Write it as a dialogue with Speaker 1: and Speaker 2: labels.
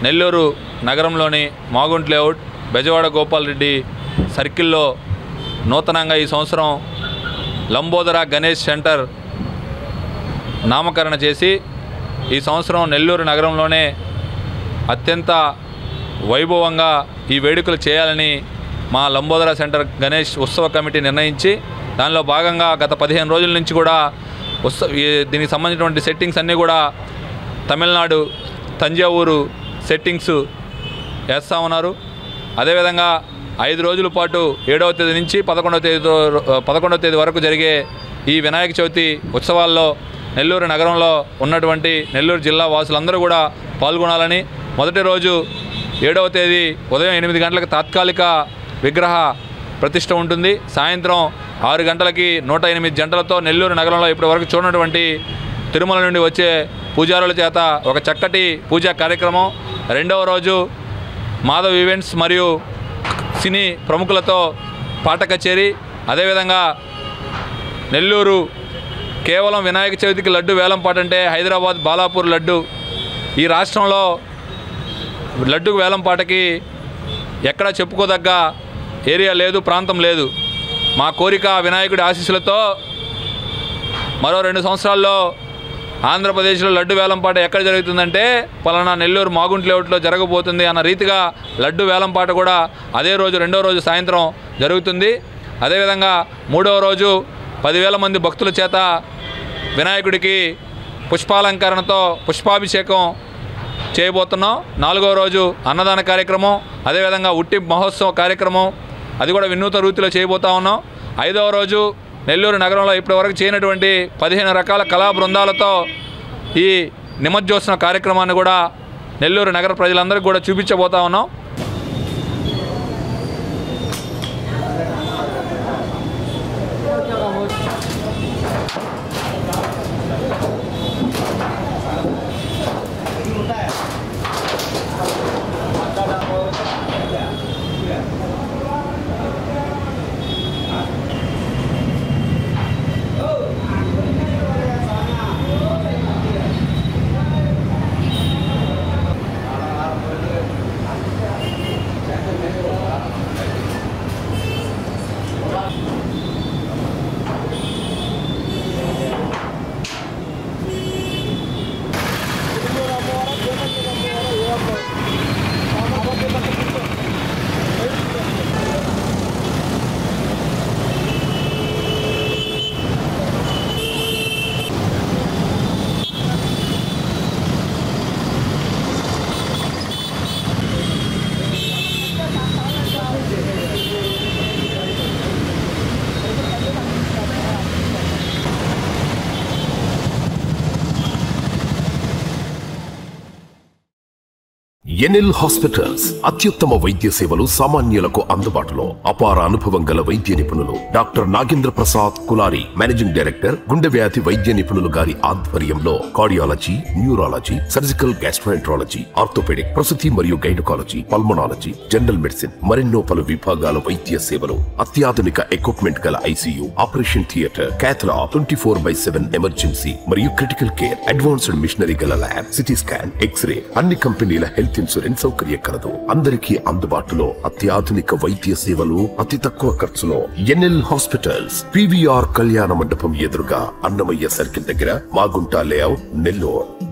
Speaker 1: నెల్లూరు నగరంలోని మాగుంట లేఅవుట్ బెజవాడ గోపాల్ రెడ్డి సర్కిల్లో నూతనంగా ఈ సంవత్సరం లంబోదర గణేష్ సెంటర్ నామకరణ చేసి ఈ సంవత్సరం నెల్లూరు నగరంలోనే అత్యంత వైభవంగా ఈ వేడుకలు చేయాలని మా లంబోదర సెంటర్ గణేష్ ఉత్సవ కమిటీ నిర్ణయించి దానిలో భాగంగా గత 15 రోజుల నుంచి కూడా దీనికి సంబంధించినటువంటి సెట్టింగ్స్ అన్నీ కూడా తమిళనాడు తంజావూరు సెట్టింగ్స్ వేస్తూ ఉన్నారు. అదేవిధంగా 5 రోజుల పాటు 7వ తేదీ నుంచి 11వ తేదీ వరకు జరిగే ఈ వినాయక చవితి ఉత్సవాల్లో నెల్లూరు నగరంలో ఉన్నటువంటి నెల్లూరు జిల్లా వాసులందరూ కూడా పాల్గొనాలని, మొదటి రోజు 7వ తేదీ ఉదయం 8 గంటలకు తాత్కాలిక విగ్రహ ప్రతిష్ఠ ఉంటుంది. సాయంత్రం 6 గంటలకి 108 జంటలతో నెల్లూరు నగరంలో ఇప్పటి వరకు చూడనటువంటి తిరుమల నుండి వచ్చే పూజారుల చేత ఒక చక్కటి పూజా కార్యక్రమం. 2వ రోజు మాధవ్ ఈవెంట్స్ మరియు సినీ ప్రముఖులతో పాట కచేరీ. అదేవిధంగా నెల్లూరు కేవలం వినాయక చవితికి లడ్డు వేలం పాట అంటే హైదరాబాద్ బాలాపూర్ లడ్డు. ఈ రాష్ట్రంలో లడ్డు వేలం పాటకి ఎక్కడా చెప్పుకోదగ్గ ఏరియా లేదు, ప్రాంతం లేదు. మా కోరిక వినాయకుడి ఆశీస్సులతో మరో 2 సంవత్సరాల్లో ఆంధ్రప్రదేశ్లో లడ్డు వేలంపాట ఎక్కడ జరుగుతుందంటే పలానా నెల్లూరు మాగుంట లేఅవుట్లో జరగబోతుంది అన్న రీతిగా లడ్డు వేలంపాట కూడా అదే రోజు 2వ రోజు సాయంత్రం జరుగుతుంది. అదేవిధంగా 3వ రోజు 10,000 మంది భక్తుల చేత వినాయకుడికి పుష్పాలంకరణతో పుష్పాభిషేకం చేయబోతున్నాం. 4వ రోజు అన్నదాన కార్యక్రమం, అదేవిధంగా ఉట్టి మహోత్సవ కార్యక్రమం అది కూడా వినూత్న రీతిలో చేయబోతా ఉన్నాం. 5వ రోజు నెల్లూరు నగరంలో ఇప్పటివరకు చేయనటువంటి 15 రకాల కళా బృందాలతో ఈ నిమజ్జోత్సవ కార్యక్రమాన్ని కూడా నెల్లూరు నగర ప్రజలందరికీ కూడా చూపించబోతా ఉన్నాం.
Speaker 2: ఎన్ఎల్ హాస్పిటల్స్ అత్యుత్తమ వైద్య సేవలు సామాన్యులకు అందుబాటులో. అపార అనుభవం గల వైద్య నిపుణులు doctor Nagendra Prasad Kulari, managing director, గుండె వ్యాధి వైద్య నిపుణులు గారి ఆధ్వర్యంలో cardiology, neurology, surgical gastroenterology, orthopaedic, ప్రసూతి మరియు గైనకాలజీ, పల్మనాలజీ, జనరల్ మెడిసిన్ మరెన్నో పలు విభాగాల వైద్య సేవలు. అత్యాధునిక ఎక్విప్మెంట్ గల ICU, operation theatre, cath lab, 24/7 emergency మరియు క్రిటికల్ కేర్, అడ్వాన్స్డ్ మిషనరీ గల ల్యాబ్, సిటీ స్కాన్, ఎక్స్రే, అన్ని కంపెనీల హెల్త్ ఇన్సూరెన్స్ సౌకర్యం కలదు. అందరికీ అందుబాటులో అత్యాధునిక వైద్య సేవలు అతి తక్కువ ఖర్చులో. ఎన్ఎల్ హాస్పిటల్స్, పివిఆర్ కళ్యాణ మండపం ఎదురుగా, అన్నమయ్య సర్కిల్ దగ్గర, మాగుంట లేఅవుట్, నెల్లూరు.